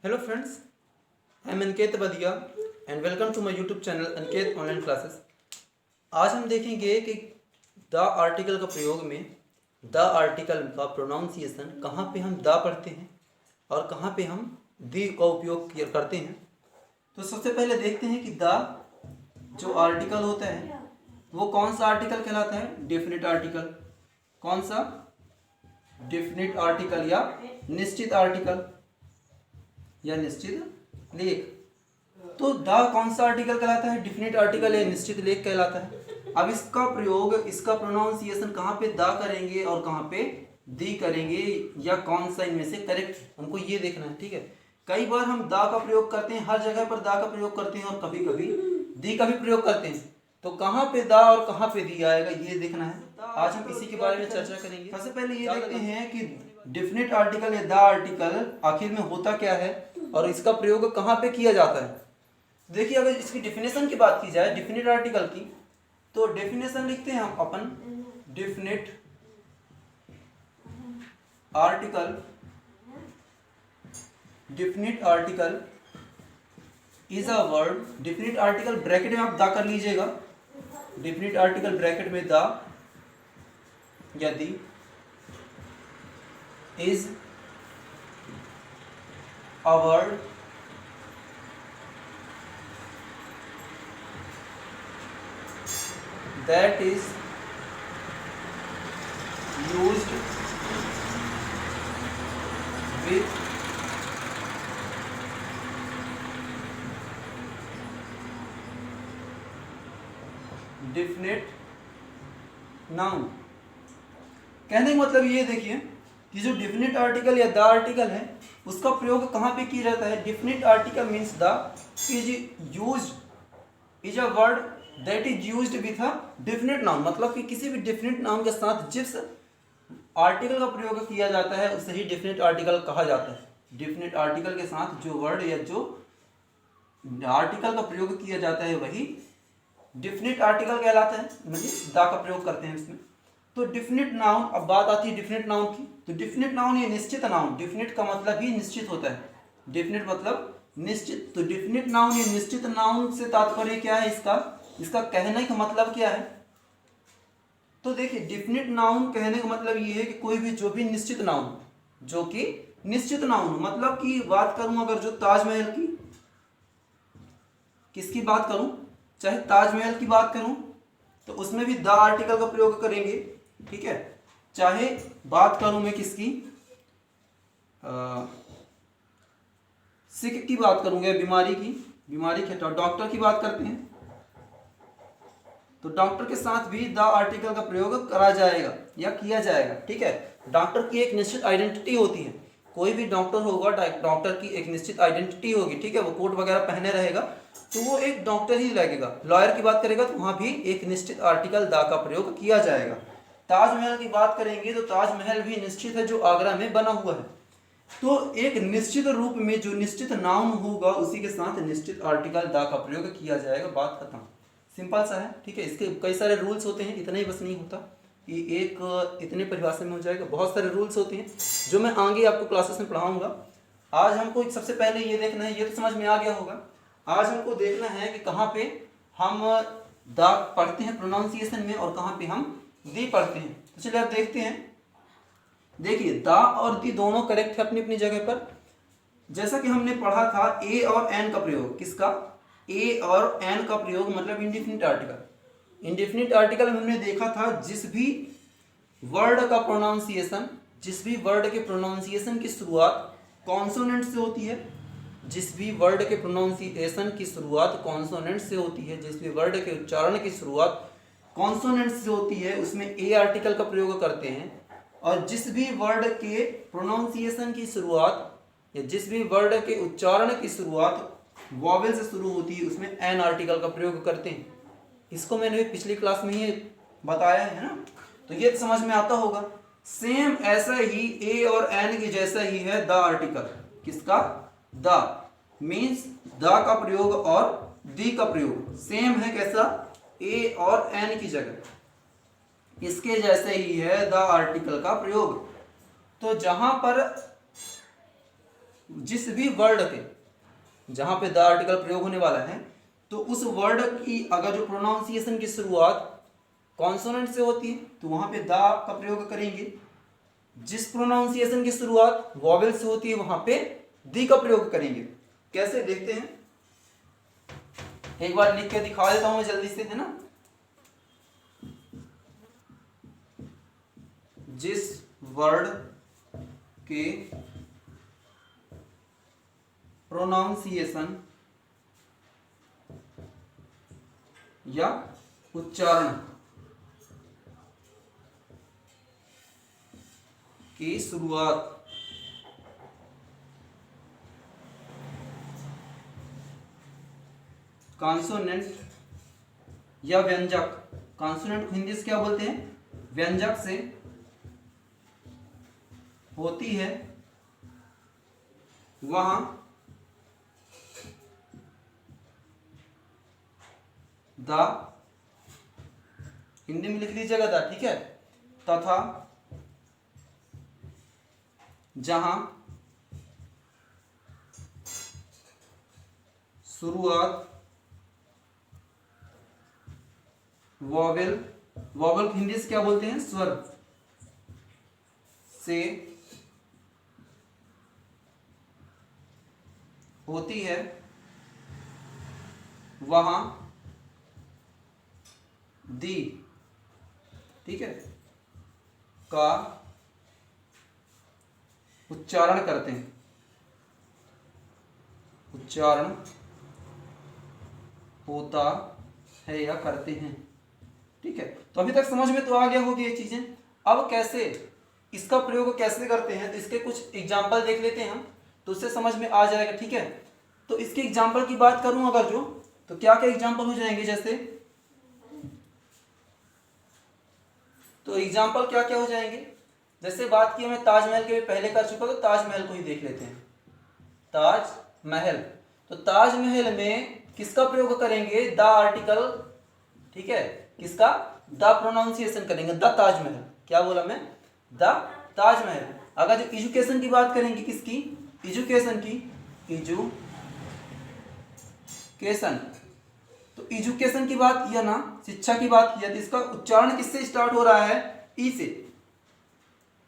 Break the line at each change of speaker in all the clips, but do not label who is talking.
Hello friends, I am Aniket Badiya and welcome to my YouTube channel Aniket online classes. आज हम देखेंगे कि द आर्टिकल का प्रयोग में द आर्टिकल का प्रोनाउंसिएशन कहाँ पे हम द पढ़ते हैं और कहाँ पे हम दी का उपयोग करते हैं। तो सबसे पहले देखते हैं कि द जो आर्टिकल होता है वो कौन सा आर्टिकल कहलाता है। Definite article. कौन सा? डेफिनेट आर्टिकल या निश्चित आर्टिकल या निश्चित लेख। तो द कौन सा आर्टिकल कहलाता है? डेफिनेट आर्टिकल या निश्चित लेख कहलाता है। अब इसका प्रयोग, इसका प्रोनाउंसिएशन कहाँ पे द करेंगे और कहाँ पे दी करेंगे, या कौन सा इनमें से करेक्ट, हमको ये देखना है। ठीक है, कई बार हम द का प्रयोग करते हैं, हर जगह पर द का प्रयोग करते हैं और कभी कभी दी का भी प्रयोग करते हैं। तो कहाँ पे द और कहाँ पे दी आएगा ये देखना है। आज हम इसी के बारे में चर्चा करेंगे। सबसे पहले ये देखते हैं कि डेफिनेट आर्टिकल या द आर्टिकल आखिर में होता क्या है और इसका प्रयोग कहाँ पे किया जाता है। देखिए, अगर इसकी डेफिनेशन की बात की जाए डेफिनेट आर्टिकल की, तो डेफिनेशन लिखते हैं हम अपन। Definite article, definite article is a word. Definite article bracket में आप द कर लीजिएगा। डेफिनेट आर्टिकल ब्रैकेट में द यदि is a word that is used with definite noun। कहने का मतलब ये देखिए कि जो डेफिनेट आर्टिकल या द आर्टिकल है उसका प्रयोग कहाँ पे किया जाता है। Definite article means the is used, is a word that is used with a definite noun. मतलब कि किसी भी डेफिनेट नाउन के साथ जिस आर्टिकल का प्रयोग किया जाता है उसे ही डेफिनेट आर्टिकल कहा जाता है। डेफिनेट आर्टिकल के साथ जो वर्ड या जो आर्टिकल का प्रयोग किया जाता है वही डेफिनेट आर्टिकल कहलाता है, मतलब द का प्रयोग करते हैं इसमें। तो डेफिनेट नाउन, अब बात आती है डेफिनेट नाउन की। तो डेफिनेट नाउन ये निश्चित नाउन, डेफिनेट का मतलब ही निश्चित होता है। डेफिनेट मतलब निश्चित। तो डेफिनेट नाउन ये निश्चित नाउन से तात्पर्य क्या है इसका, इसका कहने का मतलब क्या है। तो देखिए, डेफिनेट नाउन कहने का मतलब ये है कि कोई भी जो भी निश्चित नाउन, जो कि निश्चित नाउन, मतलब कि बात करूं अगर जो ताजमहल की, किसकी बात करूं, चाहे ताजमहल की बात करूं तो उसमें भी द आर्टिकल का प्रयोग करेंगे। ठीक है, चाहे बात करूं मैं किसकी, सिक की बात करूंगा, बीमारी की, बीमारी के डॉक्टर की बात करते हैं तो डॉक्टर के साथ भी द आर्टिकल का प्रयोग करा जाएगा या किया जाएगा। ठीक है, डॉक्टर की एक निश्चित आइडेंटिटी होती है। कोई भी डॉक्टर होगा, डॉक्टर की एक निश्चित आइडेंटिटी होगी। ठीक है, वो कोट वगैरह पहने रहेगा तो वो एक डॉक्टर ही लगेगा। लॉयर की बात करेगा तो वहां भी एक निश्चित आर्टिकल द का प्रयोग किया जाएगा। ताजमहल की बात करेंगे तो ताजमहल भी निश्चित है, जो आगरा में बना हुआ है। तो एक निश्चित रूप में जो निश्चित नाउन होगा उसी के साथ निश्चित आर्टिकल द का प्रयोग किया जाएगा। बात खत्म, सिंपल सा है। ठीक है, इसके कई सारे रूल्स होते हैं, इतना ही बस नहीं होता कि एक इतने परिभाषा में हो जाएगा। बहुत सारे रूल्स होते हैं जो मैं आगे आपको क्लासेस में पढ़ाऊंगा। आज हमको सबसे पहले ये देखना है, ये तो समझ में आ गया होगा। आज हमको देखना है कि कहाँ पे हम द पढ़ते हैं प्रोनाउंसिएशन में और कहाँ पे हम दी पढ़ते हैं। तो चलिए आप देखते हैं। देखिए, द और दी दोनों करेक्ट है अपनी अपनी जगह पर। जैसा कि हमने पढ़ा था ए और एन का प्रयोग, किसका, ए और एन का प्रयोग मतलब इंडेफिनिट आर्टिकल। इंडेफिनिट आर्टिकल में हमने देखा था जिस भी वर्ड का प्रोनाउंसिएशन, जिस भी वर्ड के प्रोनाउंसिएशन की शुरुआत कॉन्सोनेंट से होती है, जिस भी वर्ड के प्रोनाउंसिएशन की शुरुआत कॉन्सोनेंट से होती है, जिस भी वर्ड के उच्चारण की शुरुआत कॉन्सोनेंट से होती है उसमें ए आर्टिकल का प्रयोग करते हैं। और जिस भी वर्ड के प्रोनाउंसिएशन की शुरुआत या जिस भी वर्ड के उच्चारण की शुरुआत वॉवेल से शुरू होती है उसमें एन आर्टिकल का प्रयोग करते हैं। इसको मैंने पिछली क्लास में ही बताया है ना, तो ये समझ में आता होगा। सेम ऐसा ही ए और एन की जैसा ही है द आर्टिकल, किसका, द मीन्स द का प्रयोग और दी का प्रयोग सेम है। कैसा, ए और एन की जगह इसके जैसे ही है द आर्टिकल का प्रयोग। तो जहां पर जिस भी वर्ड के जहां पे द आर्टिकल प्रयोग होने वाला है, तो उस वर्ड की अगर जो प्रोनाउंसिएशन की शुरुआत कॉन्सोनेंट से होती है तो वहां पे द का प्रयोग करेंगे। जिस प्रोनाउंसिएशन की शुरुआत वॉवेल से होती है वहां पे दी का प्रयोग करेंगे। कैसे देखते हैं, एक बार लिख के दिखा देता हूं मैं जल्दी से, है ना। जिस वर्ड के प्रोनाउंसिएशन या उच्चारण की शुरुआत कॉन्सोनेंट या व्यंजक, कॉन्सोनेंट को हिंदी से क्या बोलते हैं, व्यंजक से होती है, वहां द, हिंदी में लिख लीजिएगा द, ठीक है, तथा जहां शुरुआत वॉवेल, वॉवेल को हिंदी से क्या बोलते हैं, स्वर से होती है, वहां दी, ठीक है, का उच्चारण करते हैं, उच्चारण होता है या करते हैं, ठीक है। तो अभी तक समझ में तो आ गया होगी ये चीजें। अब कैसे इसका प्रयोग कैसे करते हैं, तो इसके कुछ एग्जाम्पल देख लेते हैं हम, तो उससे समझ में आ जाएगा, ठीक है। तो इसके एग्जाम्पल की बात करूं अगर जो, तो क्या क्या एग्जाम्पल हो जाएंगे, जैसे तो एग्जाम्पल क्या क्या हो जाएंगे, जैसे बात की मैं ताजमहल के भी पहले कर चुका, तो ताजमहल को ही देख लेते हैं। ताजमहल, तो ताजमहल में किसका प्रयोग करेंगे, द आर्टिकल, ठीक है, किसका, द प्रोनाउंसिएशन करेंगे, द ताजमहल, क्या बोला मैं, द ताजमहल। अगर जो एजुकेशन की बात करेंगे, किसकी, एजुकेशन की, एजुकेशन, तो एजुकेशन की बात किया ना, शिक्षा की बात किया, तो इसका उच्चारण किससे स्टार्ट हो रहा है, ई से,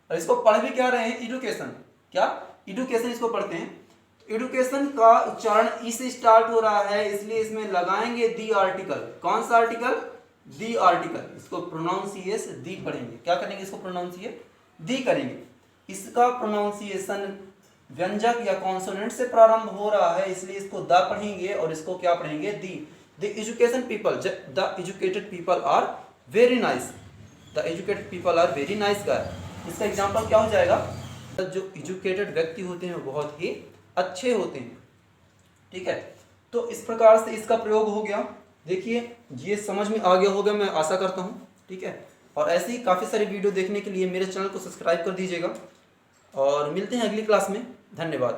और इसको पढ़ भी क्या रहे हैं, एडुकेशन, क्या, एडुकेशन इसको पढ़ते हैं। एडुकेशन का उच्चारण ई से स्टार्ट हो रहा है, इसलिए इसमें लगाएंगे दी आर्टिकल, कौन सा आर्टिकल, दी आर्टिकल, इसको प्रोनाउंसिएस दी पढ़ेंगे, क्या करेंगे, इसको प्रोनाउंसिएट दी करेंगे। इसका प्रोनाउंसिएशन व्यंजक या कॉन्सोनेंट से प्रारंभ हो रहा है, इसलिए इसको द पढ़ेंगे और इसको क्या पढ़ेंगे, the. The education people, the educated people are very nice, the educated people are very nice का, इसका एग्जाम्पल क्या हो जाएगा, जो एजुकेटेड व्यक्ति होते हैं वो बहुत ही अच्छे होते हैं, ठीक है। तो इस प्रकार से इसका प्रयोग हो गया। देखिए ये समझ में आ गया होगा, मैं आशा करता हूँ, ठीक है। और ऐसे ही काफ़ी सारी वीडियो देखने के लिए मेरे चैनल को सब्सक्राइब कर दीजिएगा, और मिलते हैं अगली क्लास में। धन्यवाद।